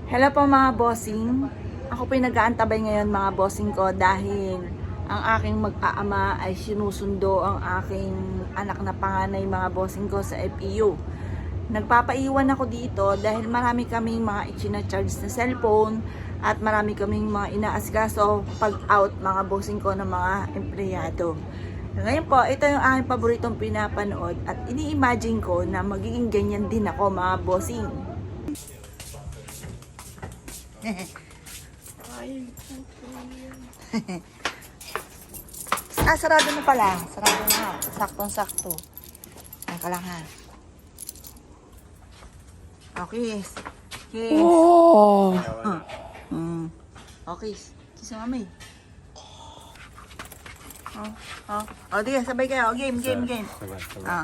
Hello po mga bossing. Ako po yung nag-aantabay ngayon mga bossing ko dahil ang aking mag-aama ay sinusundo ang aking anak na panganay mga bossing ko sa FEU. Nagpapaiwan ako dito dahil marami kaming mga ichina-charge na cellphone at marami kaming mga inaasikaso pag out mga bossing ko ng mga empleyado. Ngayon po, ito yung aking paboritong pinapanood at ini-imagine ko na magiging ganyan din ako mga bossing. Sarado na pala. Sarado na. Saktong-sakto. Ayan ka lang ha. Okay. Kiss. Oh. Okay. Kiss mo mami. Di sabay kayo. Game. Ah.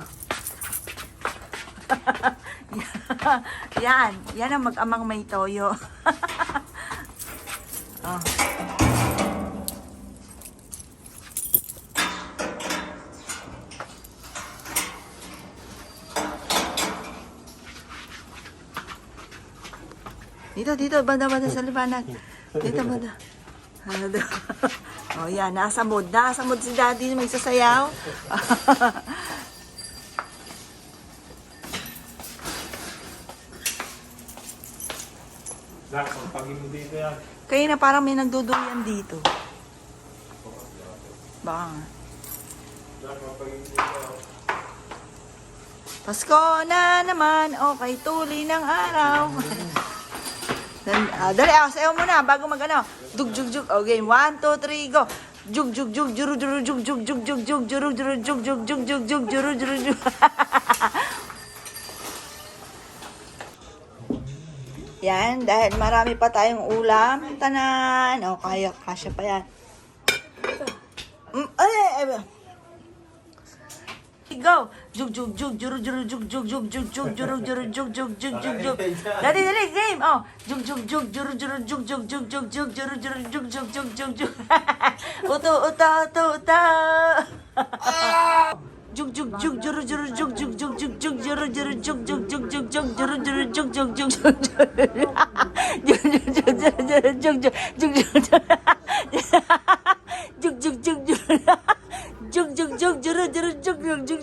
Yan ang mag-amang may toyo. Oh. Dito, banda sa liwanag. Dito, banda. Oh, yan, nasa mood si Daddy, may sasayaw. Zach, pagpagin mo dito yan. Kaya na parang may nagduduyan dito. Baka nga. Zach, pagpagin mo dito. Pasko na naman, okay, tuloy ng araw. Dali, sayaw muna bago mag-ano. Jug. Okay, 1, 2, 3, go. Jug, juru, jug. Yan, dahil marami pa tayong ulam. Tanan. O, kasya pa yan. Go! Jug, juru, jug. Dali, game! Oh! Jug, juru, jug. Uto. Jug, juru, jug.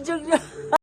Jug.